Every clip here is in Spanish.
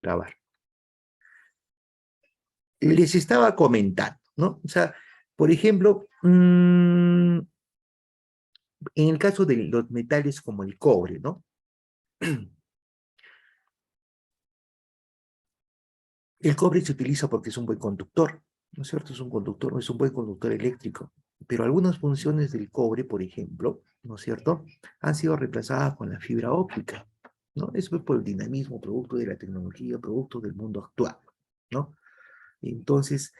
grabar. Les estaba comentando, ¿no? O sea, por ejemplo, en el caso de los metales como el cobre, ¿no? El cobre se utiliza porque es un buen conductor, ¿no es cierto? Es un conductor, es un buen conductor eléctrico. Pero algunas funciones del cobre, por ejemplo, ¿no es cierto?, han sido reemplazadas con la fibra óptica, ¿no? Eso es por el dinamismo, producto de la tecnología, producto del mundo actual, ¿no? Entonces,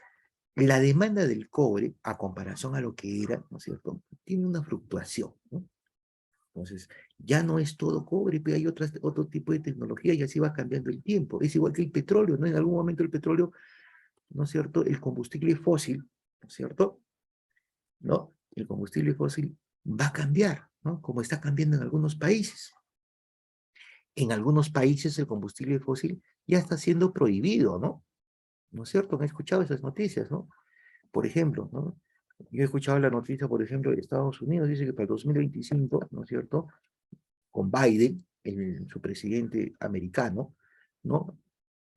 la demanda del cobre, a comparación a lo que era, ¿no es cierto?, tiene una fluctuación, ¿no? Entonces, ya no es todo cobre, pero hay otro tipo de tecnología y así va cambiando el tiempo. Es igual que el petróleo, ¿no? En algún momento el petróleo, ¿no es cierto?, el combustible fósil, ¿no es cierto?, ¿no? El combustible fósil va a cambiar, ¿no? Como está cambiando en algunos países. En algunos países el combustible fósil ya está siendo prohibido, ¿no? ¿No es cierto? Han escuchado esas noticias, ¿no? Por ejemplo, ¿no? Yo he escuchado la noticia, por ejemplo, de Estados Unidos, dice que para el 2025, ¿no es cierto?, con Biden, su presidente americano, ¿no?,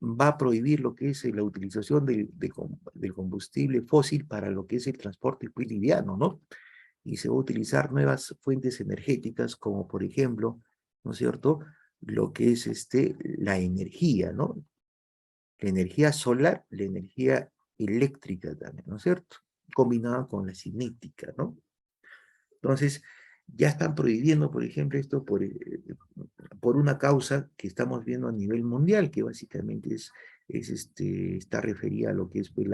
va a prohibir lo que es la utilización del combustible fósil para lo que es el transporte pues, liviano, ¿no? Y se va a utilizar nuevas fuentes energéticas como, por ejemplo, ¿no es cierto?, lo que es la energía, ¿no? La energía solar, la energía eléctrica también, ¿no es cierto?, combinada con la cinética, ¿no? Entonces, ya están prohibiendo, por ejemplo, esto por una causa que estamos viendo a nivel mundial, que básicamente está referida a lo que es pues,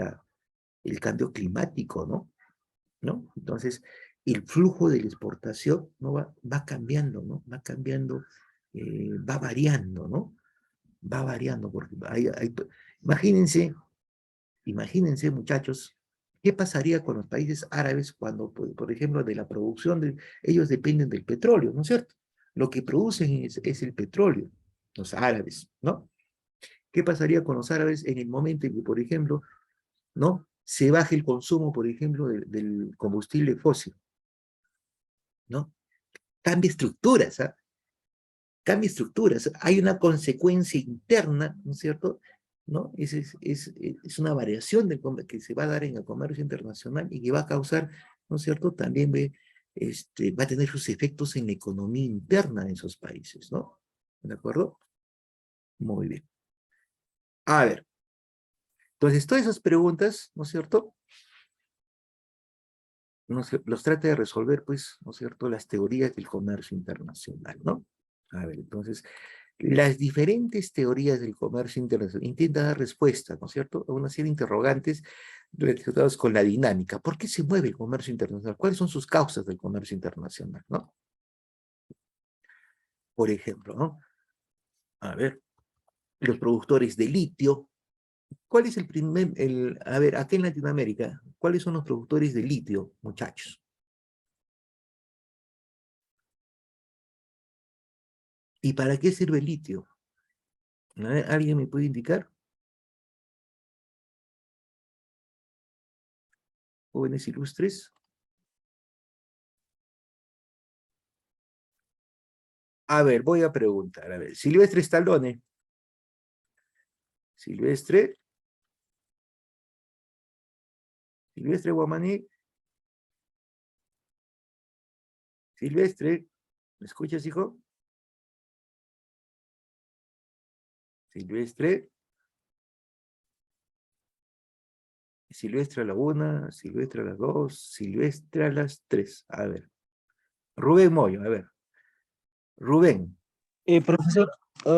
el cambio climático, ¿no? ¿No? Entonces, el flujo de la exportación ¿no? va cambiando, ¿no? Va cambiando, va variando, ¿no? Va variando, porque imagínense, imagínense, muchachos, ¿qué pasaría con los países árabes cuando, por ejemplo, de la producción, ellos dependen del petróleo, ¿no es cierto? Lo que producen es el petróleo, los árabes, ¿no? ¿Qué pasaría con los árabes en el momento en que, por ejemplo, ¿no?, se baje el consumo, por ejemplo, del combustible fósil, ¿no? Cambia estructuras, ¿ah? Cambia estructuras. Hay una consecuencia interna, ¿no es cierto?, ¿no? Es una variación que se va a dar en el comercio internacional y que va a causar, ¿no es cierto?, también va a tener sus efectos en la economía interna de esos países, ¿no? ¿De acuerdo? Muy bien. A ver, entonces todas esas preguntas, ¿no es cierto?, los trata de resolver, pues, ¿no es cierto?, las teorías del comercio internacional, ¿no? A ver, entonces, las diferentes teorías del comercio internacional intentan dar respuesta, ¿no es cierto?, a una serie de interrogantes relacionados con la dinámica. ¿Por qué se mueve el comercio internacional? ¿Cuáles son sus causas del comercio internacional, no? Por ejemplo, ¿no? A ver, los productores de litio. ¿Cuál es a ver, acá en Latinoamérica, ¿cuáles son los productores de litio, muchachos? ¿Y para qué sirve el litio? A ver, ¿alguien me puede indicar? Jóvenes ilustres. A ver, voy a preguntar. A ver, Silvestre Stallone. Silvestre. Silvestre Guamaní. Silvestre. ¿Me escuchas, hijo? Silvestre. Silvestre a la 1, Silvestre a las 2, Silvestre a las 3. A ver. Rubén Moyo, a ver. Rubén. Profesor,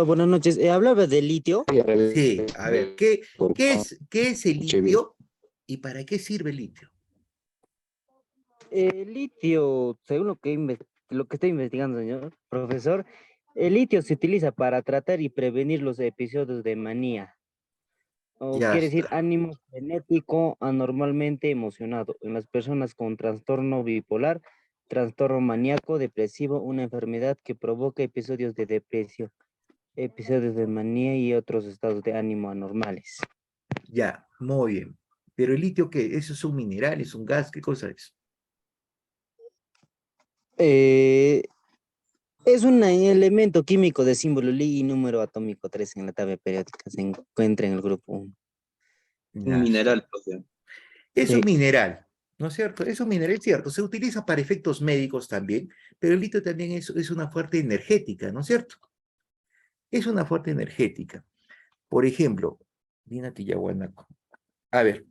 buenas noches. Hablaba de litio. Sí, a ver. ¿Qué es el litio y para qué sirve el litio? El litio, según lo que estoy investigando, señor profesor, el litio se utiliza para tratar y prevenir los episodios de manía, o Ya quiere decir está. ánimo frenético anormalmente emocionado en las personas con trastorno bipolar, trastorno maníaco, depresivo, una enfermedad que provoca episodios de depresión, episodios de manía y otros estados de ánimo anormales. Ya, muy bien. Pero el litio, ¿qué? ¿Eso es un mineral, es un gas? ¿Qué cosa es? Eh, Es un elemento químico de símbolo Li y número atómico 3 en la tabla periódica. Se encuentra en el grupo 1. Un Ya. mineral, profe. Es un Sí. mineral, ¿no es cierto? Es un mineral, cierto. Se utiliza para efectos médicos también, pero el litio también es una fuente energética, ¿no es cierto? Es una fuente energética. Por ejemplo, Dina Tillahuanaco. A ver,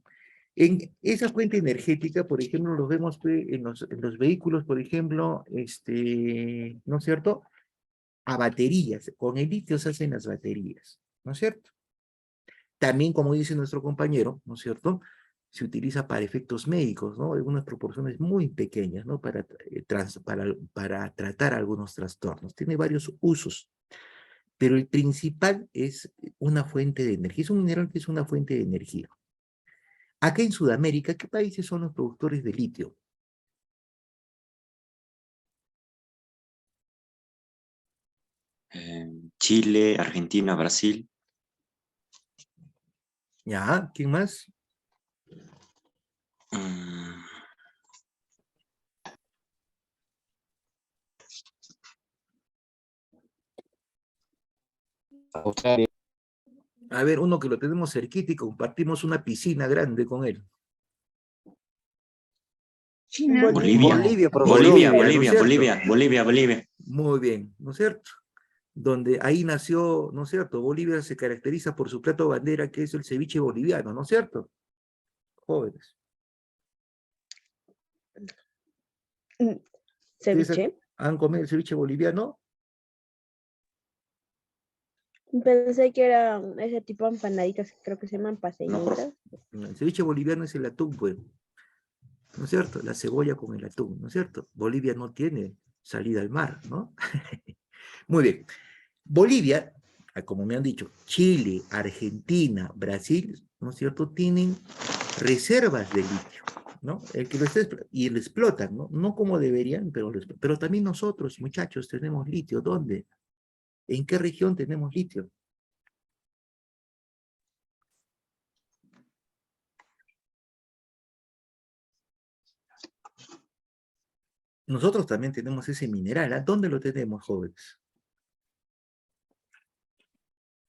en esa fuente energética, por ejemplo, lo vemos pues, en los vehículos, por ejemplo, ¿no es cierto? A baterías. Con el litio se hacen las baterías, ¿no es cierto? También, como dice nuestro compañero, ¿no es cierto? Se utiliza para efectos médicos, ¿no? Algunas proporciones muy pequeñas, ¿no? Para tratar algunos trastornos. Tiene varios usos, pero el principal es una fuente de energía. Es un mineral que es una fuente de energía. Acá en Sudamérica, ¿qué países son los productores de litio? Chile, Argentina, Brasil. ¿Ya? ¿Quién más? mm, Australia. A ver, uno que lo tenemos cerquita y compartimos una piscina grande con él. China. Bolivia. Bolivia, profe. Bolivia, ¿no es Bolivia, cierto? Bolivia, Bolivia, Bolivia. Muy bien, ¿no es cierto? Donde ahí nació, ¿no es cierto? Bolivia se caracteriza por su plato bandera, que es el ceviche boliviano, ¿no es cierto? Jóvenes. ¿Ustedes Ceviche. han comido el ceviche boliviano? Pensé que era ese tipo de empanaditas, creo que se llaman No, profe. paseñitas. El ceviche boliviano es el atún, pues, ¿no es cierto? La cebolla con el atún, ¿no es cierto? Bolivia no tiene salida al mar, ¿no? Muy bien. Bolivia, como me han dicho, Chile, Argentina, Brasil, ¿no es cierto?, tienen reservas de litio, ¿no? El que lo está y lo explotan, ¿no? No como deberían, pero también nosotros, muchachos, tenemos litio. ¿Dónde? ¿En qué región tenemos litio? Nosotros también tenemos ese mineral. ¿A dónde lo tenemos, jóvenes?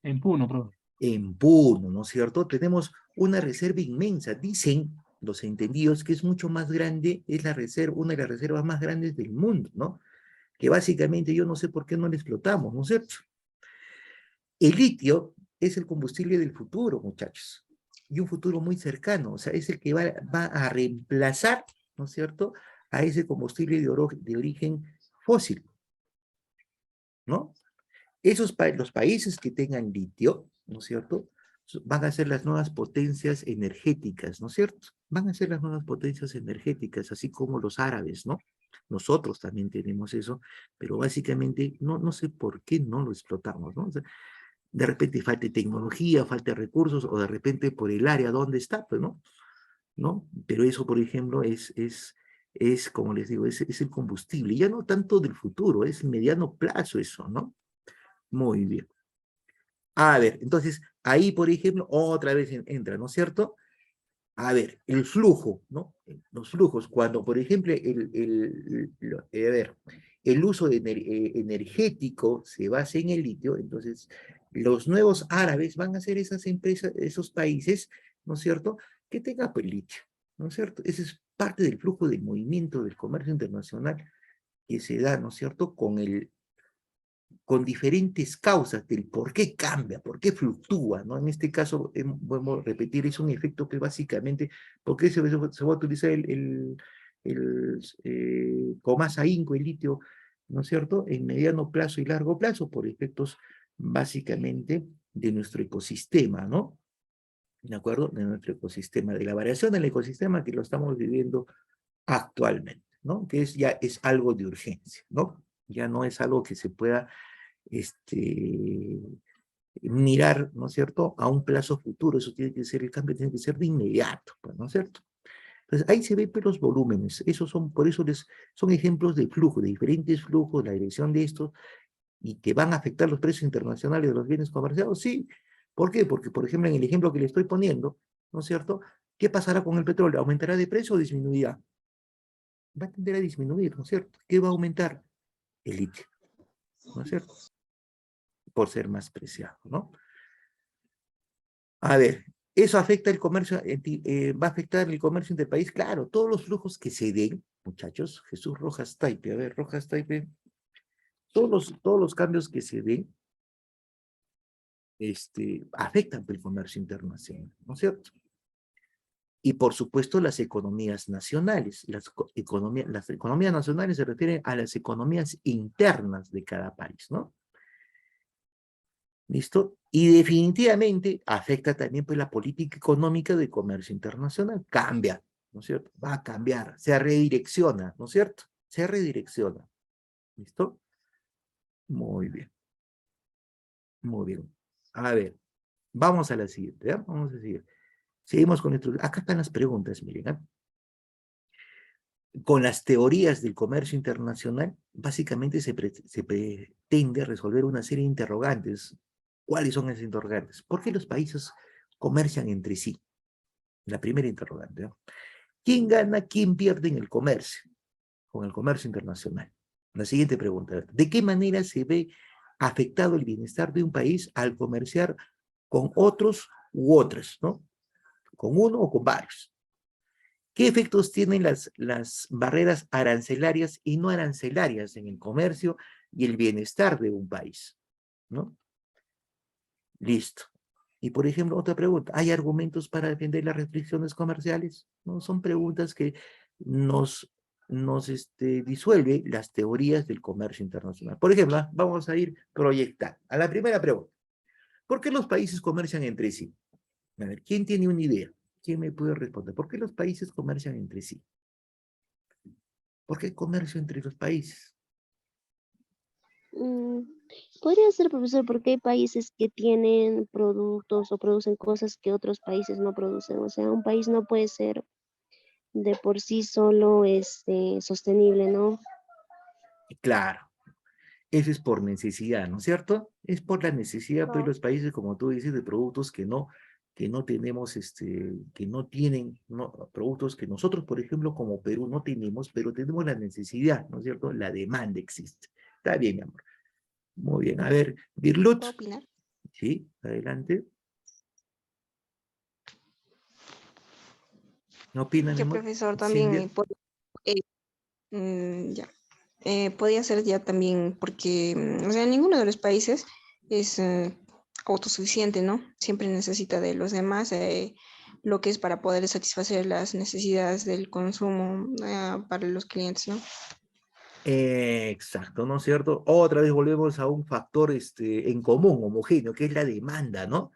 En Puno, profe. En Puno, ¿no es cierto? Tenemos una reserva inmensa. Dicen los entendidos que es mucho más grande, es la reserva, una de las reservas más grandes del mundo, ¿no? Que básicamente yo no sé por qué no la explotamos, ¿no es cierto? El litio es el combustible del futuro, muchachos, y un futuro muy cercano, o sea, es el que va a reemplazar, ¿no es cierto?, a ese combustible de origen fósil, ¿no? Los países que tengan litio, ¿no es cierto?, van a ser las nuevas potencias energéticas, ¿no es cierto? Van a ser las nuevas potencias energéticas, así como los árabes, ¿no? Nosotros también tenemos eso, pero básicamente no sé por qué no lo explotamos, ¿no? O sea, de repente falta tecnología, falta recursos, o de repente por el área donde está, pues, ¿no? ¿No? Pero eso, por ejemplo, como les digo, es el combustible, ya no tanto del futuro, es mediano plazo eso, ¿no? Muy bien. A ver, entonces, ahí, por ejemplo, otra vez entra, ¿no es cierto? A ver, el flujo, ¿no? Los flujos, cuando, por ejemplo, a ver, el uso energético se basa en el litio, entonces los nuevos árabes van a ser esas empresas, esos países, ¿no es cierto?, que tengan pues, litio, ¿no es cierto? Ese es parte del flujo del movimiento del comercio internacional que se da, ¿no es cierto?, con diferentes causas del por qué cambia, por qué fluctúa, ¿no? En este caso, podemos repetir, es un efecto que básicamente, ¿por qué se va a utilizar comasa inco, el litio, ¿no es cierto?, en mediano plazo y largo plazo, por efectos básicamente de nuestro ecosistema, ¿no? ¿De acuerdo? De nuestro ecosistema, de la variación del ecosistema que lo estamos viviendo actualmente, ¿no? Que ya es algo de urgencia, ¿no? Ya no es algo que se pueda este, mirar, ¿no es cierto?, a un plazo futuro. Eso tiene que ser, el cambio tiene que ser de inmediato, pues, ¿no es cierto? Entonces, ahí se ven pues, los volúmenes. Esos son, por eso son ejemplos de flujo, de diferentes flujos, la dirección de estos, y que van a afectar los precios internacionales de los bienes comerciados, sí. ¿Por qué? Porque, por ejemplo, en el ejemplo que le estoy poniendo, ¿no es cierto?, ¿qué pasará con el petróleo? ¿Aumentará de precio o disminuirá? Va a tender a disminuir, ¿no es cierto? ¿Qué va a aumentar? El litio. ¿no es cierto? Por ser más preciado, ¿no? A ver, ¿eso afecta el comercio, va a afectar el comercio interpaís? Claro, todos los flujos que se den, muchachos, Jesús Rojas Taipe, a ver, Rojas Taipe, todos los cambios que se den, afectan el comercio internacional, ¿no es cierto? Y por supuesto las economías nacionales. Las economías nacionales se refieren a las economías internas de cada país, ¿no? ¿Listo? Y definitivamente afecta también pues la política económica de comercio internacional. Cambia, ¿no es cierto? Va a cambiar, se redirecciona, ¿no es cierto? Se redirecciona. ¿Listo? Muy bien. Muy bien. A ver, vamos a la siguiente, ¿ya? Vamos a seguir. Seguimos con esto. Acá están las preguntas, miren, ¿eh? Con las teorías del comercio internacional, básicamente se pretende resolver una serie de interrogantes. ¿Cuáles son esas interrogantes? ¿Por qué los países comercian entre sí? La primera interrogante, ¿no? ¿Quién gana, quién pierde en el comercio? Con el comercio internacional. La siguiente pregunta, ¿de qué manera se ve afectado el bienestar de un país al comerciar con otros u otras, ¿no? Con uno o con varios. ¿Qué efectos tienen las barreras arancelarias y no arancelarias en el comercio y el bienestar de un país? ¿No? Listo. Y por ejemplo, otra pregunta, ¿hay argumentos para defender las restricciones comerciales? ¿No? Son preguntas que nos disuelve las teorías del comercio internacional. Por ejemplo, vamos a ir proyectando. A la primera pregunta, ¿por qué los países comercian entre sí? A ver, ¿quién tiene una idea? ¿Quién me puede responder? ¿Por qué los países comercian entre sí? ¿Por qué comercio entre los países? Mm, podría ser, profesor, porque hay países que tienen productos o producen cosas que otros países no producen. O sea, un país no puede ser de por sí solo sostenible, ¿no? Claro, eso es por necesidad, ¿no es cierto? Es por la necesidad, pues, No. los países, como tú dices, de productos que no tenemos, que no tienen, productos que nosotros, por ejemplo, como Perú, no tenemos, pero tenemos la necesidad, ¿no es cierto? La demanda existe. Está bien, mi amor. Muy bien. A ver, Virlut. ¿Puedo opinar? Sí, adelante. ¿No opina, mi Que amor? profesor también Silvia. eh, ya. Podía ser ya también porque, o sea, ninguno de los países es autosuficiente, ¿no? Siempre necesita de los demás, lo que es para poder satisfacer las necesidades del consumo para los clientes, ¿no? Exacto, ¿no es cierto? Otra vez volvemos a un factor en común, homogéneo, que es la demanda, ¿no?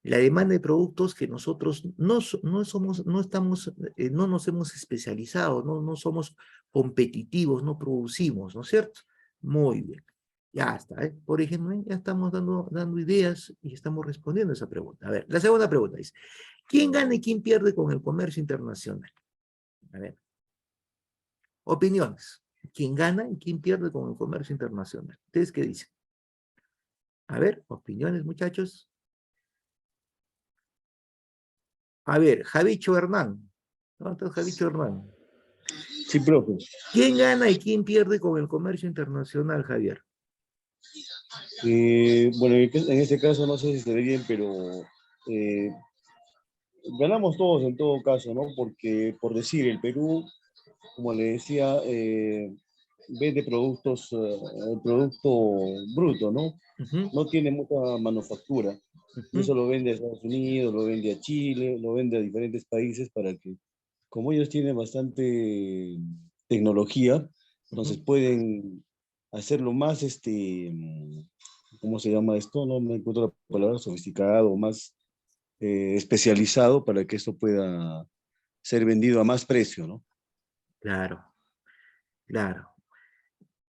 La demanda de productos que nosotros no somos, no estamos, no nos hemos especializado, no somos competitivos, no producimos, ¿no es cierto? Muy bien. Ya está, ¿eh? Por ejemplo, ya estamos dando ideas y estamos respondiendo a esa pregunta. A ver, la segunda pregunta es, ¿quién gana y quién pierde con el comercio internacional? A ver, opiniones. ¿Quién gana y quién pierde con el comercio internacional? ¿Ustedes qué dicen? A ver, opiniones, muchachos. A ver, Javicho Hernán. ¿Dónde está Javicho Hernán? Sí, profe. ¿Quién gana y quién pierde con el comercio internacional, Javier? Bueno, en este caso no sé si se ve bien, pero eh, ganamos todos en todo caso, ¿no? Porque, por decir, el Perú, como le decía, vende productos, el producto bruto, ¿no? Ujú, No tiene mucha manufactura. Y ujú, eso lo vende a Estados Unidos, lo vende a Chile, lo vende a diferentes países para que, como ellos tienen bastante tecnología, entonces ujú. pueden hacerlo más, ¿cómo se llama esto? No me encuentro la palabra, sofisticado, más especializado para que esto pueda ser vendido a más precio, ¿no? Claro, claro.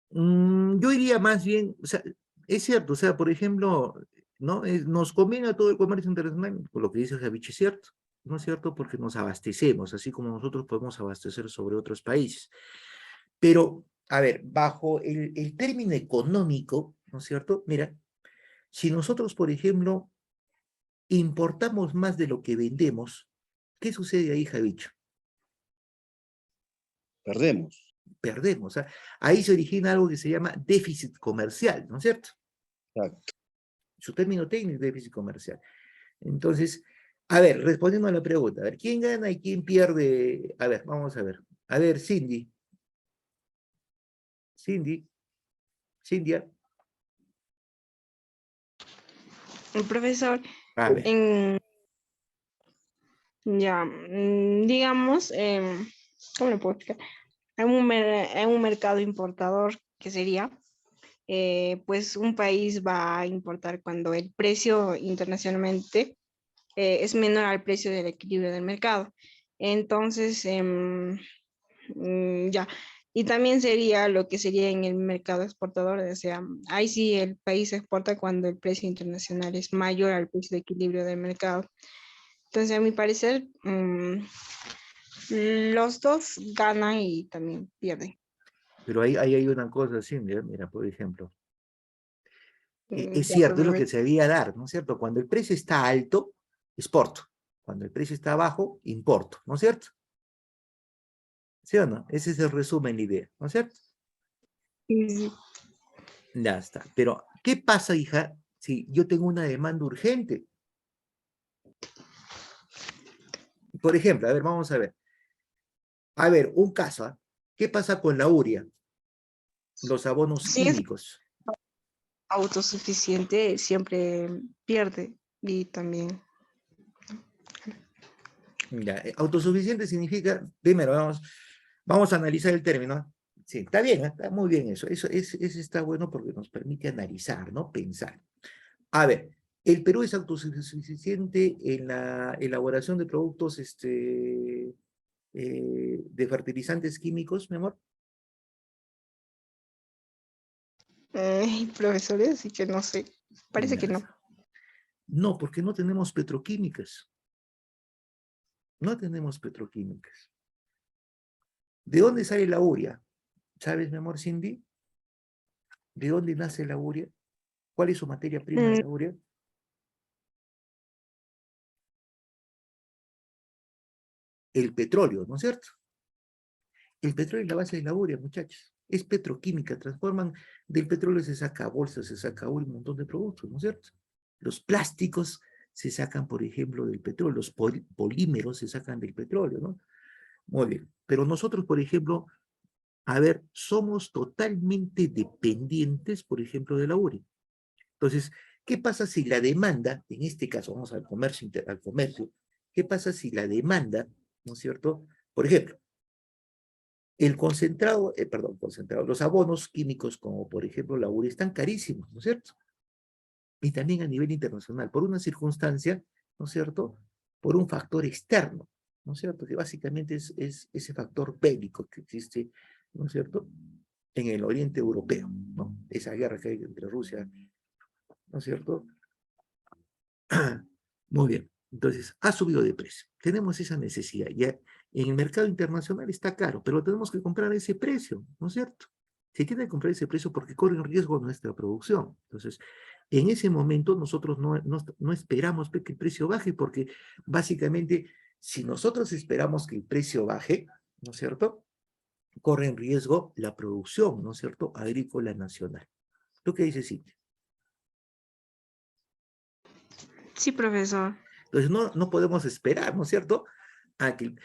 Yo diría más bien, o sea, es cierto, o sea, por ejemplo, ¿no? Nos conviene a todo el comercio internacional, por lo que dice Javich, es cierto, ¿no es cierto? Porque nos abastecemos, así como nosotros podemos abastecer sobre otros países. Pero, a ver, bajo el término económico, ¿no es cierto? Mira, si nosotros, por ejemplo, importamos más de lo que vendemos, ¿qué sucede ahí, Javicho? Perdemos. perdemos. O sea, ahí se origina algo que se llama déficit comercial, ¿no es cierto? Exacto. Su término técnico es déficit comercial. Entonces, a ver, respondiendo a la pregunta, a ver, ¿quién gana y quién pierde? A ver, vamos a ver. A ver, Cindy. Cindia. El profesor, A ver, en, ya, digamos, ¿cómo le puedo explicar? En un mercado importador, que sería, pues un país va a importar cuando el precio internacionalmente es menor al precio del equilibrio del mercado. Entonces, ya. Y también sería lo que sería en el mercado exportador, o sea, ahí sí el país exporta cuando el precio internacional es mayor al precio de equilibrio del mercado. Entonces, a mi parecer, los dos ganan y también pierden. pero ahí hay una cosa, Cindy, mira, por ejemplo. Es Ya, cierto, es lo profesor. que se debía dar, ¿no es cierto? Cuando el precio está alto, exporto. Cuando el precio está bajo, importo, ¿no es cierto? ¿Sí o no? Ese es el resumen, la idea, ¿no es cierto? Sí, Ya está. Pero, ¿qué pasa, hija, si yo tengo una demanda urgente? Por ejemplo, a ver, vamos a ver. A ver, un caso, ¿ah? ¿Qué pasa con la urea? Los abonos si es químicos. autosuficiente, siempre pierde y también. Ya, autosuficiente significa, primero, vamos a analizar el término. Sí, está bien, está muy bien eso. Eso está bueno porque nos permite analizar, ¿no? Pensar. A ver, ¿el Perú es autosuficiente en la elaboración de productos de fertilizantes químicos, mi amor? Profesores, así que no sé. Parece que Ya. no. No, porque no tenemos petroquímicas. No tenemos petroquímicas. ¿De dónde sale la urea? ¿Sabes, mi amor Cindy? ¿De dónde nace la urea? ¿Cuál es su materia prima de Mm, la urea? El petróleo, ¿no es cierto? El petróleo es la base de la urea, muchachos. Es petroquímica, transforman, del petróleo se saca bolsa, se saca un montón de productos, ¿no es cierto? Los plásticos se sacan, por ejemplo, del petróleo, los polímeros se sacan del petróleo, ¿no? Muy bien. Pero nosotros, por ejemplo, a ver, somos totalmente dependientes, por ejemplo, de la urea. Entonces, ¿qué pasa si la demanda, en este caso, vamos al comercio, ¿qué pasa si la demanda, ¿no es cierto? Por ejemplo, el concentrado, concentrado, los abonos químicos como por ejemplo la urea están carísimos, ¿no es cierto? Y también a nivel internacional, por una circunstancia, ¿no es cierto? Por un factor externo, ¿no es cierto? Que básicamente es ese factor bélico que existe, ¿no es cierto? En el oriente europeo, ¿no? Esa guerra que hay entre Rusia, ¿no es cierto? Muy bien. Entonces, ha subido de precio. Tenemos esa necesidad. Ya en el mercado internacional está caro, pero tenemos que comprar a ese precio, ¿no es cierto? Se tiene que comprar ese precio porque corre en riesgo nuestra producción. Entonces, en ese momento nosotros no esperamos que el precio baje porque básicamente si nosotros esperamos que el precio baje, ¿no es cierto? Corre en riesgo la producción, ¿no es cierto? Agrícola nacional. ¿Tú qué dices, Cintia? sí, profesor. Entonces, no podemos esperar, ¿no es cierto? A que,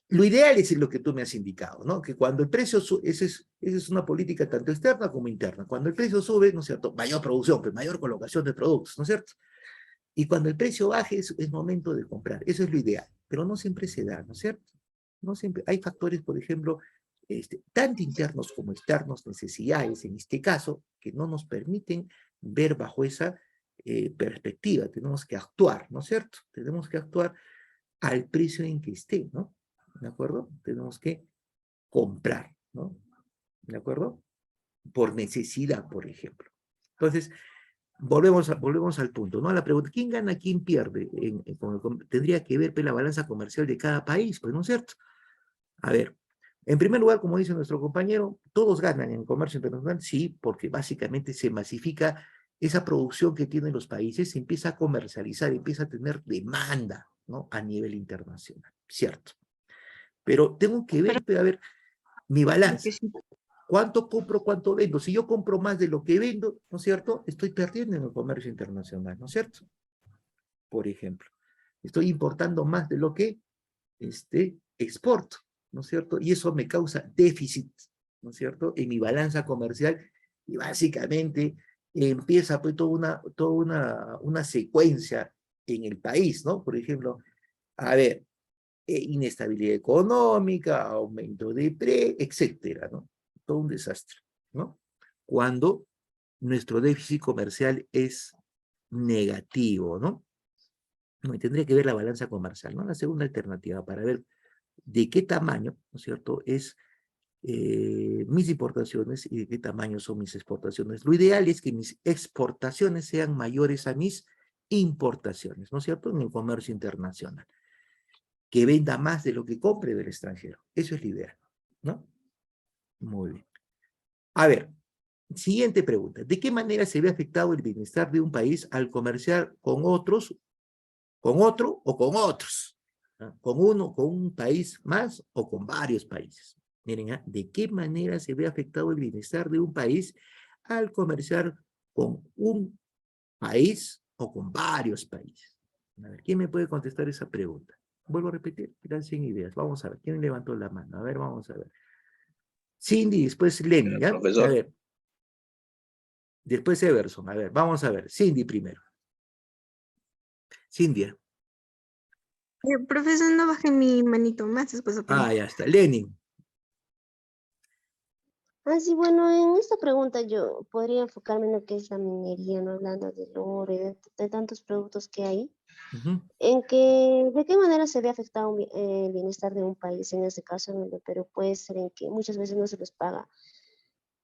lo ideal es lo que tú me has indicado, ¿no? Que cuando el precio sube, esa es una política tanto externa como interna. Cuando el precio sube, ¿no es cierto? Mayor producción, pues mayor colocación de productos, ¿no es cierto? Y cuando el precio baje, es momento de comprar. Eso es lo ideal, pero no siempre se da, ¿no es cierto? No siempre. Hay factores, por ejemplo, tanto internos como externos, necesidades, en este caso, que no nos permiten ver bajo esa perspectiva. Tenemos que actuar, ¿no es cierto? Tenemos que actuar al precio en que esté, ¿no? ¿De acuerdo? Tenemos que comprar, ¿no? ¿De acuerdo? Por necesidad, por ejemplo. Entonces, volvemos al punto, ¿no? A la pregunta, ¿quién gana, quién pierde? Tendría que ver pues, la balanza comercial de cada país, pues, ¿no es cierto? A ver, en primer lugar, como dice nuestro compañero, todos ganan en comercio internacional, sí, porque básicamente se masifica esa producción que tienen los países, se empieza a comercializar, empieza a tener demanda, ¿no? A nivel internacional, ¿cierto? Pero tengo que Pero ver, a ver, Mi balanza. que sí. ¿Cuánto compro, cuánto vendo? Si yo compro más de lo que vendo, ¿no es cierto? Estoy perdiendo en el comercio internacional, ¿no es cierto? Por ejemplo, estoy importando más de lo que exporto, ¿no es cierto? Y eso me causa déficit, ¿no es cierto? En mi balanza comercial y básicamente empieza pues toda una secuencia en el país, ¿no? Por ejemplo, a ver, inestabilidad económica, aumento de etcétera, ¿no? Todo un desastre, ¿no? Cuando nuestro déficit comercial es negativo, ¿no? No, y tendría que ver la balanza comercial, ¿no? La segunda alternativa para ver de qué tamaño, ¿no es cierto?, es mis importaciones y de qué tamaño son mis exportaciones. Lo ideal es que mis exportaciones sean mayores a mis importaciones, ¿no es cierto?, en el comercio internacional. Que venda más de lo que compre del extranjero. Eso es lo ideal, ¿no? Muy bien. A ver, siguiente pregunta. ¿De qué manera se ve afectado el bienestar de un país al comerciar con otros, con otro o con otros? ¿Ah? Con uno, con un país más o con varios países. Miren, ¿ah? ¿De qué manera se ve afectado el bienestar de un país al comerciar con un país o con varios países? A ver, ¿quién me puede contestar esa pregunta? Vuelvo a repetir, quedan 100 ideas. Vamos a ver, ¿quién levantó la mano? A ver, vamos a ver. Cindy, después Lenny, ¿ya? A Profesor. ver. Después Everson, a ver, vamos a ver. Cindy primero. Cindy. Profesor, no baje mi manito más, después opino. Ya está. Lenny. Sí, bueno, en esta pregunta yo podría enfocarme en lo que es la minería, no hablando del oro y de tantos productos que hay, en que de qué manera se ve afectado el bienestar de un país, en este caso en el de Perú, puede ser en que muchas veces no se les paga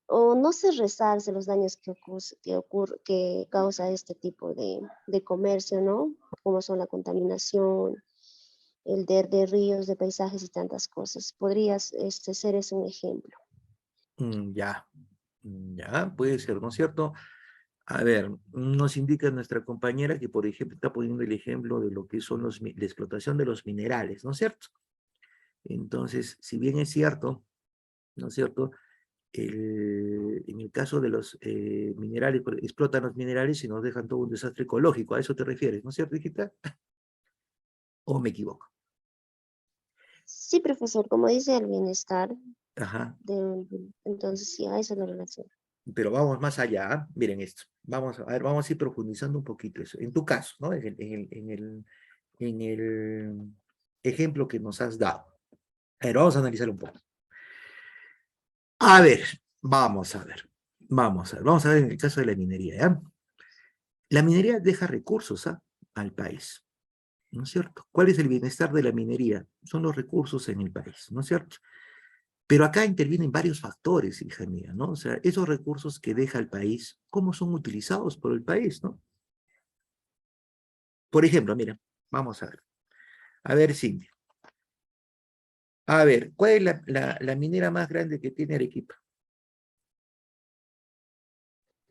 o no se resarce los daños que causa este tipo de comercio, ¿no? Como son la contaminación, el de ríos, de paisajes y tantas cosas. Podrías ser ese un ejemplo. Ya, puede ser, ¿no es cierto? A ver, nos indica nuestra compañera que, por ejemplo, está poniendo el ejemplo de lo que son la explotación de los minerales, ¿no es cierto? Entonces, si bien es cierto, ¿no es cierto? En el caso de los minerales, explotan los minerales y nos dejan todo un desastre ecológico. ¿A eso te refieres, no es cierto, hijita? ¿O me equivoco? Sí, profesor, como dice el bienestar, Ajá. Entonces sí, a eso la relación. Pero vamos más allá, ¿ah? Miren esto. Vamos a ver, vamos a ir profundizando un poquito eso. En tu caso, ¿no? En el ejemplo que nos has dado. A ver, vamos a analizar un poco. A ver, vamos a ver. Vamos a ver en el caso de la minería, ¿ya? La minería deja recursos al país, ¿no es cierto? ¿Cuál es el bienestar de la minería? Son los recursos en el país, ¿no es cierto? Pero acá intervienen varios factores, hija mía, ¿no? O sea, esos recursos que deja el país, ¿cómo son utilizados por el país, no? Por ejemplo, mira, vamos a ver. A ver, Cindy. A ver, ¿cuál es la minera más grande que tiene Arequipa?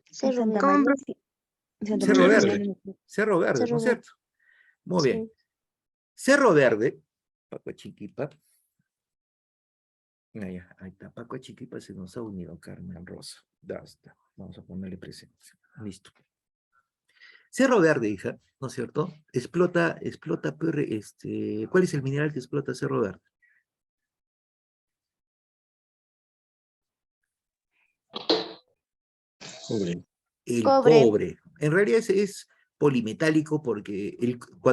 Cerro Verde. ¿Cómo, Cerro Verde. Cerro Verde, ¿no Cerro es Verde. cierto? Muy bien. Sí. Cerro Verde, Paco Chiquipa. Ahí está, Paco Chiquipa se nos ha unido, Carmen Rosa. Ya está. Vamos a ponerle presencia. Listo. Cerro Verde, hija, ¿no es cierto? Explota, ¿cuál es el mineral que explota Cerro Verde? Cobre. El Cobre. cobre. En realidad es polimetálico porque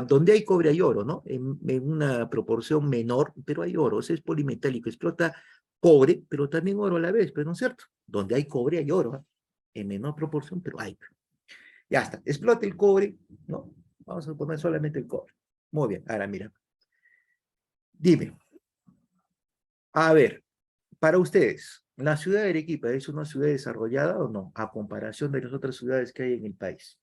donde hay cobre hay oro, ¿no? En una proporción menor, pero hay oro, o sea, es polimetálico, explota cobre, pero también oro a la vez, pero ¿no es cierto? Donde hay cobre hay oro, ¿eh? En menor proporción, pero hay. Ya está, explota el cobre, ¿no? Vamos a poner solamente el cobre. Muy bien, ahora mira. Dime, a ver, para ustedes, ¿la ciudad de Arequipa es una ciudad desarrollada o no, a comparación de las otras ciudades que hay en el país?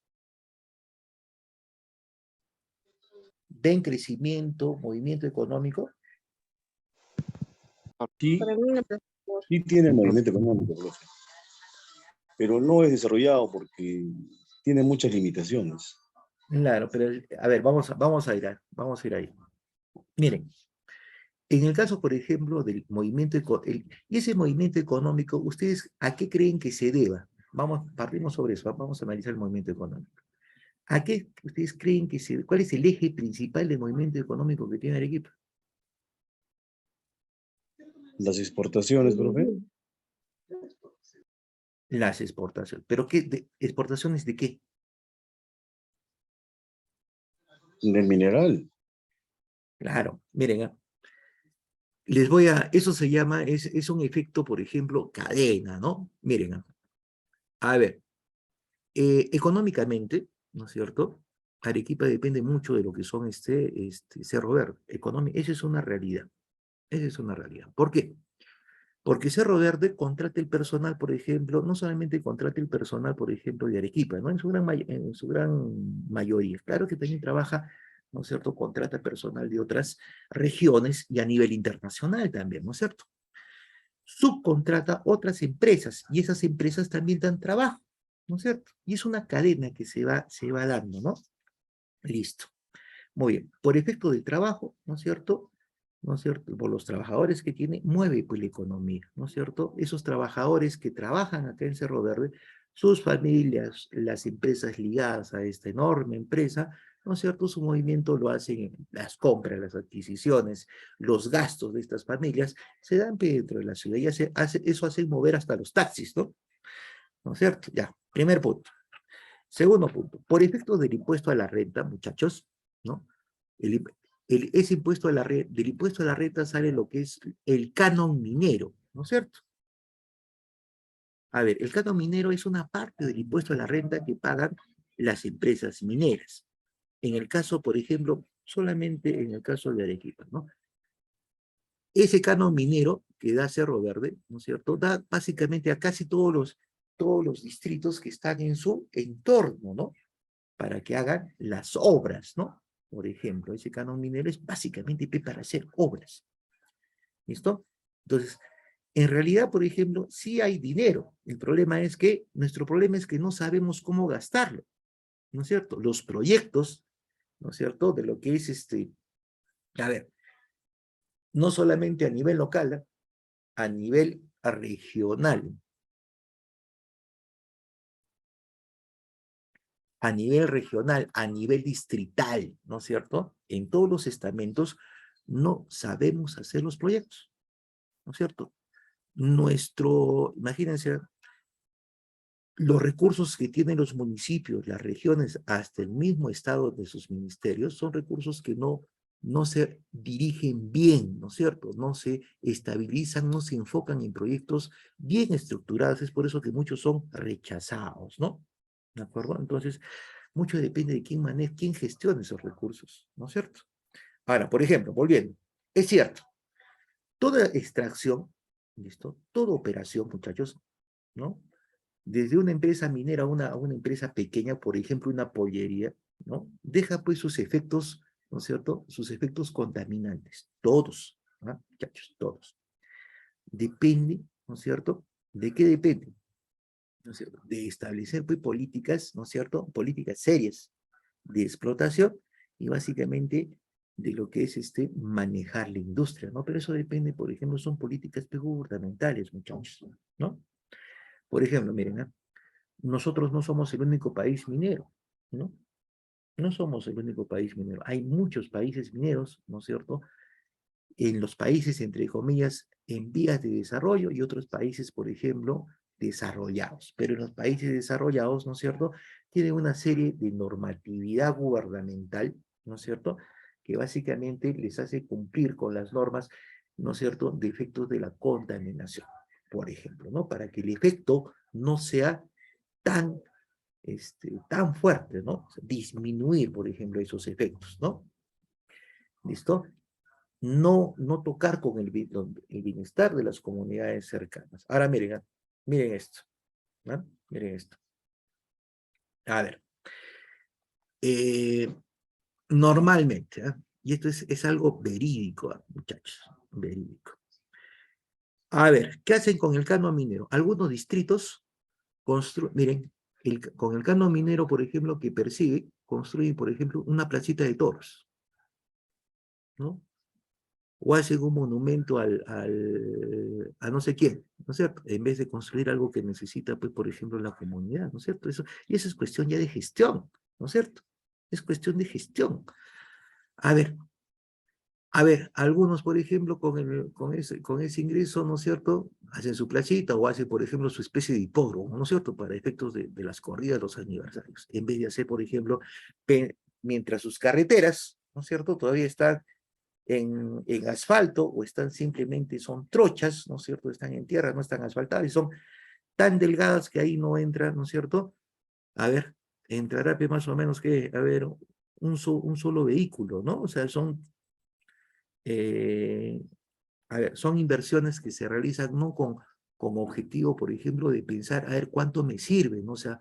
¿Ven crecimiento, movimiento económico? Sí, para mí no, profesor. sí tiene movimiento económico, profe, pero no es desarrollado porque tiene muchas limitaciones. Claro, pero a ver, vamos a ir ahí. Miren, En el caso, por ejemplo, del movimiento, y ese movimiento económico, ¿ustedes a qué creen que se deba? Partimos sobre eso, vamos a analizar el movimiento económico. ¿A qué ustedes creen que cuál es el eje principal del movimiento económico que tiene Arequipa? Las exportaciones, profe, Las exportaciones. ¿Pero exportaciones de qué? del mineral. Claro, miren, eso se llama, es un efecto, por ejemplo, cadena, ¿no? Miren, a ver, económicamente, ¿no es cierto? Arequipa depende mucho de lo que son Cerro Verde. Esa es una realidad. Esa es una realidad. ¿Por qué? Porque Cerro Verde contrata el personal, por ejemplo, no solamente contrata el personal, por ejemplo, de Arequipa, ¿no? En su gran mayoría. Claro que también trabaja, ¿no es cierto? Contrata personal de otras regiones y a nivel internacional también, ¿no es cierto? Subcontrata otras empresas y esas empresas también dan trabajo, ¿no es cierto? Y es una cadena que se va dando, ¿no? Listo. Muy bien. Por efecto del trabajo, ¿no es cierto? ¿No es cierto? Por los trabajadores que tiene, mueve pues la economía, ¿no es cierto? Esos trabajadores que trabajan acá en Cerro Verde, sus familias, las empresas ligadas a esta enorme empresa, ¿no es cierto? Su movimiento lo hacen en las compras, las adquisiciones, los gastos de estas familias, se dan dentro de la ciudad y eso hace mover hasta los taxis, ¿no? ¿No es cierto? Ya, primer punto. Segundo punto, por efecto del impuesto a la renta, muchachos, ¿no? El, ese impuesto del impuesto a la renta sale lo que es el canon minero, ¿no es cierto? A ver, el canon minero es una parte del impuesto a la renta que pagan las empresas mineras. En el caso, por ejemplo, solamente en el caso de Arequipa, ¿no? Ese canon minero que da Cerro Verde, ¿no es cierto? Da básicamente a casi todos los distritos que están en su entorno, ¿no? Para que hagan las obras, ¿no? Por ejemplo, ese canon minero es básicamente para hacer obras. ¿Listo? Entonces, en realidad, por ejemplo, sí hay dinero. Nuestro problema es que no sabemos cómo gastarlo, ¿no es cierto? Los proyectos, ¿no es cierto? De lo que es a ver, no solamente a nivel local, a nivel regional, a nivel distrital, ¿no es cierto? En todos los estamentos no sabemos hacer los proyectos, ¿no es cierto? Imagínense, los recursos que tienen los municipios, las regiones, hasta el mismo estado de sus ministerios, son recursos que no se dirigen bien, ¿no es cierto? No se estabilizan, no se enfocan en proyectos bien estructurados, es por eso que muchos son rechazados, ¿no? ¿De acuerdo? Entonces, mucho depende de quién gestione esos recursos, ¿no es cierto? Ahora, por ejemplo, volviendo, es cierto, toda extracción, ¿listo? Toda operación, muchachos, ¿no? Desde una empresa minera a una empresa pequeña, por ejemplo, una pollería, ¿no? Deja pues sus efectos, ¿no es cierto? Sus efectos contaminantes, todos, ¿no? Muchachos, todos. Depende, ¿no es cierto? ¿De qué depende? ¿No es cierto? De establecer pues políticas, ¿no es cierto? Políticas serias de explotación y básicamente de lo que es manejar la industria, ¿no? Pero eso depende, por ejemplo, son políticas pues, gubernamentales, muchachos, ¿no? Por ejemplo, miren, nosotros no somos el único país minero, ¿no? No somos el único país minero. Hay muchos países mineros, ¿no es cierto? En los países, entre comillas, en vías de desarrollo y otros países, por ejemplo, desarrollados. Pero en los países desarrollados, ¿no es cierto? Tienen una serie de normatividad gubernamental, ¿no es cierto? Que básicamente les hace cumplir con las normas, ¿no es cierto?, de efectos de la contaminación, por ejemplo, ¿no? Para que el efecto no sea tan tan fuerte, ¿no? O sea, disminuir, por ejemplo, esos efectos, ¿no? ¿Listo? No tocar con el bienestar de las comunidades cercanas. Ahora miren, miren esto, ¿no? Miren esto. A ver, eh, normalmente, y esto es algo verídico, muchachos, verídico. A ver, ¿qué hacen con el canon minero? Algunos distritos miren, con el canon minero, por ejemplo, que persigue, construye, por ejemplo, una placita de toros, ¿no? o hacen un monumento a no sé quién, ¿no es cierto? En vez de construir algo que necesita, pues, por ejemplo, la comunidad, ¿no es cierto? Eso, y eso es cuestión ya de gestión, ¿no es cierto? Es cuestión de gestión. A ver, algunos, por ejemplo, con ese ingreso, ¿no es cierto?, hacen su placita o hacen, por ejemplo, su especie de hipódromo, ¿no es cierto?, para efectos de las corridas, los aniversarios. En vez de hacer, por ejemplo, mientras sus carreteras, ¿no es cierto?, todavía están en asfalto o están simplemente, son trochas, ¿no es cierto?, están en tierra, no están asfaltadas y son tan delgadas que ahí no entran, ¿no es cierto? A ver, entrará pues, más o menos que, a ver, un solo vehículo, ¿no? O sea, eh, a ver, son inversiones que se realizan no con objetivo, por ejemplo, de pensar, a ver, cuánto me sirve, ¿no? O sea,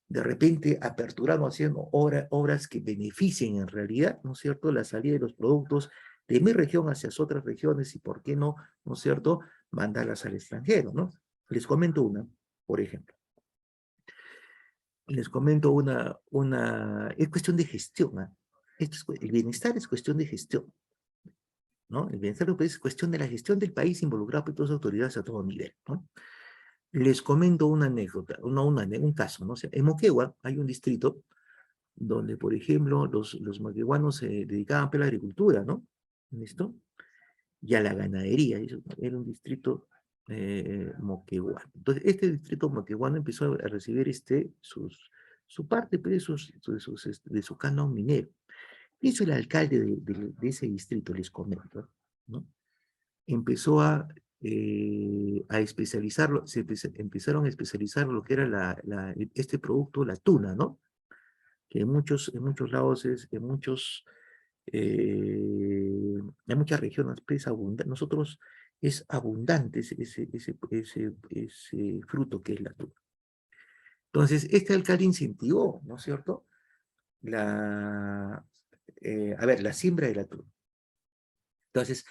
de repente aperturando, haciendo obras que beneficien en realidad, ¿no es cierto?, la salida de los productos de mi región hacia otras regiones y, ¿por qué no, no es cierto?, mandarlas al extranjero, ¿no? Les comento una, por ejemplo. Les comento es cuestión de gestión, ¿eh? El bienestar es cuestión de gestión, ¿no? El bienestar del país es cuestión de la gestión del país involucrado por todas las autoridades a todo nivel, ¿no? Les comento una anécdota, un caso, ¿no? O sea, en Moquegua hay un distrito donde, por ejemplo, los moqueguanos se dedicaban a la agricultura, ¿no? ¿Listo? Y a la ganadería. Era un distrito moqueguano. Entonces, este distrito moqueguano empezó a recibir su parte pues, de su canon minero. Hizo el alcalde de ese distrito, les comento, ¿no? Empezó a especializarlo, empezaron a especializar lo que era este producto, la tuna, ¿no? Que en muchos lados en muchas regiones pues, nosotros es abundante ese fruto que es la tuna. Entonces, este alcalde incentivó, ¿no es cierto?, la siembra de la tuna. Entonces,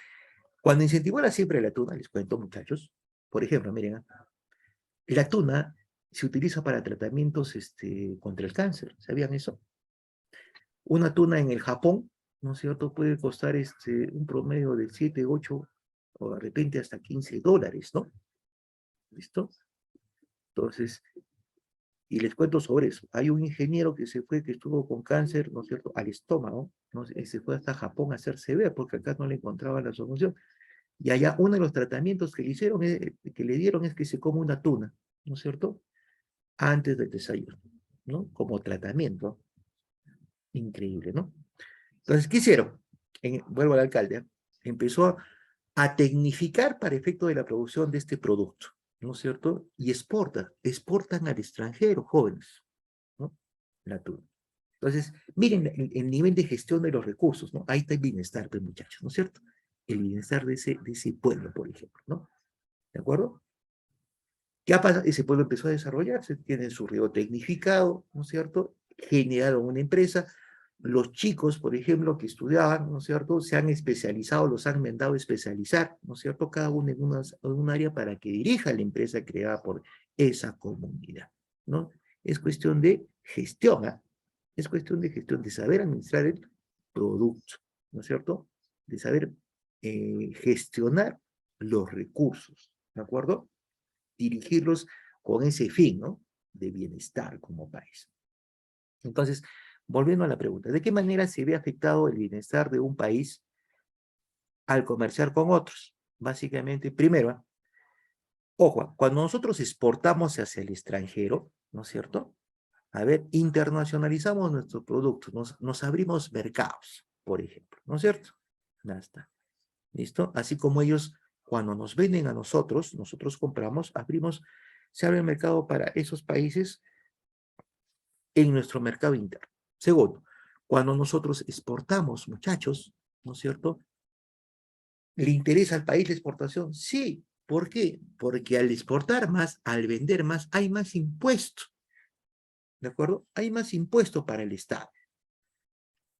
cuando incentivó la siembra de la tuna, les cuento, muchachos, por ejemplo, miren, la tuna se utiliza para tratamientos contra el cáncer, ¿sabían eso? Una tuna en el Japón, ¿no es cierto?, puede costar un promedio de 7, 8 o de repente hasta $15, ¿no? ¿Listo? Entonces, y les cuento sobre eso. Hay un ingeniero que estuvo con cáncer, ¿no es cierto?, al estómago, ¿no? Se fue hasta Japón a hacerse ver porque acá no le encontraba la solución. Y allá uno de los tratamientos que le dieron es que se come una tuna, ¿no es cierto?, antes del desayuno, ¿no? Como tratamiento. Increíble, ¿no? Entonces, ¿qué hicieron? Vuelvo al alcalde, ¿eh? Empezó a tecnificar para efecto de la producción de este producto, ¿no es cierto? Y exportan al extranjero, jóvenes, ¿no? La tuna. Entonces, miren el nivel de gestión de los recursos, ¿no? Ahí está el bienestar, pues, muchachos, ¿no es cierto? El bienestar de ese pueblo, por ejemplo, ¿no? ¿De acuerdo? ¿Qué ha pasado? Ese pueblo empezó a desarrollarse, tiene su río tecnificado, ¿no es cierto? Generaron una empresa. Los chicos, por ejemplo, que estudiaban, ¿no es cierto?, se han especializado, los han mandado a especializar, ¿no es cierto?, cada uno en un área para que dirija la empresa creada por esa comunidad, ¿no? Es cuestión de gestión, ¿eh? Es cuestión de gestión, de saber administrar el producto, ¿no es cierto?, de saber gestionar los recursos, ¿de acuerdo?, dirigirlos con ese fin, ¿no?, de bienestar como país. Entonces, volviendo a la pregunta, ¿de qué manera se ve afectado el bienestar de un país al comerciar con otros? Básicamente, primero, ojo, cuando nosotros exportamos hacia el extranjero, ¿no es cierto?, a ver, internacionalizamos nuestros productos, nos abrimos mercados, por ejemplo, ¿no es cierto? Ya está. ¿Listo? Así como ellos, cuando nos venden a nosotros compramos, se abre el mercado para esos países en nuestro mercado interno. Segundo, cuando nosotros exportamos, muchachos, ¿no es cierto?, ¿le interesa al país la exportación? Sí. ¿Por qué? Porque al exportar más, al vender más, hay más impuesto. ¿De acuerdo? Hay más impuesto para el Estado.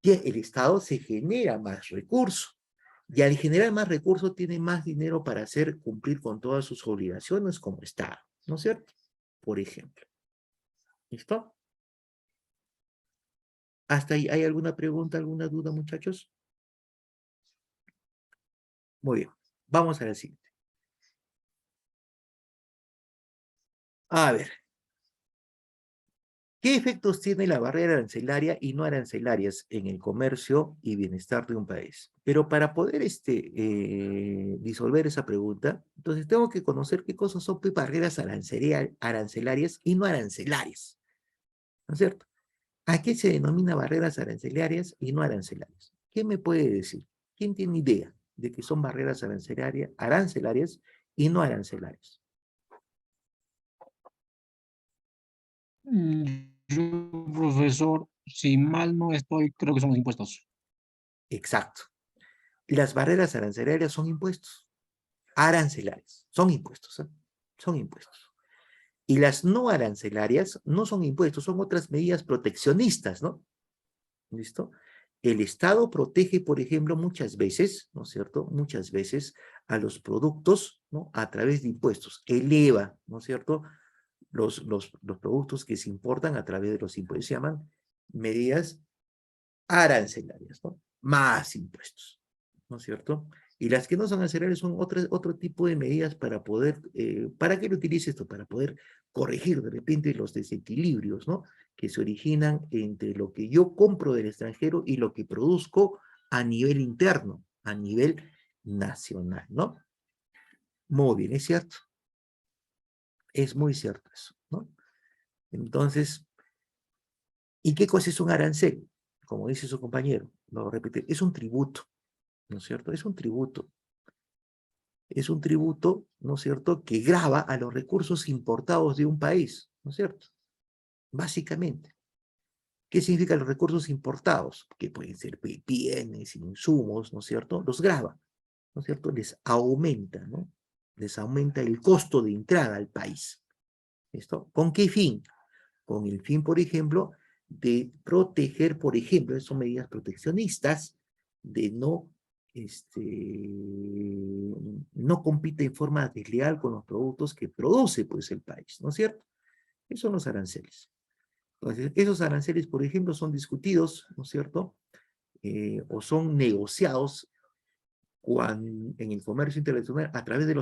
Y el Estado se genera más recursos. Y al generar más recursos, tiene más dinero para hacer cumplir con todas sus obligaciones como Estado. ¿No es cierto? Por ejemplo. ¿Listo? ¿Hasta ahí hay alguna pregunta, alguna duda, muchachos? Muy bien, vamos a la siguiente. A ver, ¿qué efectos tiene la barrera arancelaria y no arancelarias en el comercio y bienestar de un país? Pero para poder disolver esa pregunta, entonces tengo que conocer qué cosas son pues, barreras arancelarias y no arancelarias, ¿no es cierto? ¿A qué se denomina barreras arancelarias y no arancelarias? ¿Quién me puede decir? ¿Quién tiene idea de que son barreras arancelarias y no arancelarias? Yo, profesor, si mal no estoy, creo que son los impuestos. Exacto. Las barreras arancelarias son impuestos. Arancelarias son impuestos. ¿Eh? Son impuestos. Y las no arancelarias no son impuestos, son otras medidas proteccionistas, ¿no? ¿Listo? El Estado protege, por ejemplo, muchas veces, ¿no es cierto? Muchas veces a los productos, ¿no? A través de impuestos. Eleva, ¿no es cierto? Los productos que se importan a través de los impuestos. Se llaman medidas arancelarias, ¿no? Más impuestos, ¿no es cierto? Y las que no son arancelarias son otro tipo de medidas para poder, ¿para qué lo utiliza esto? Para poder corregir de repente los desequilibrios, ¿no? Que se originan entre lo que yo compro del extranjero y lo que produzco a nivel interno, a nivel nacional, ¿no? Muy bien, es cierto. Es muy cierto eso, ¿no? Entonces, ¿y qué cosa es un arancel? Como dice su compañero, lo repite, es un tributo, ¿no es cierto? Es un tributo. Es un tributo, ¿no es cierto?, que grava a los recursos importados de un país, ¿no es cierto? Básicamente. ¿Qué significan los recursos importados? Que pueden ser bienes, insumos, ¿no es cierto? Los grava, ¿no es cierto? Les aumenta, ¿no? Les aumenta el costo de entrada al país. ¿Listo? ¿Con qué fin? Con el fin, por ejemplo, de proteger, por ejemplo, son medidas proteccionistas, de no compite en forma desleal con los productos que produce pues, el país, ¿no es cierto? Esos son los aranceles. Entonces, esos aranceles, por ejemplo, son discutidos, ¿no es cierto? O son negociados en el comercio internacional a través de los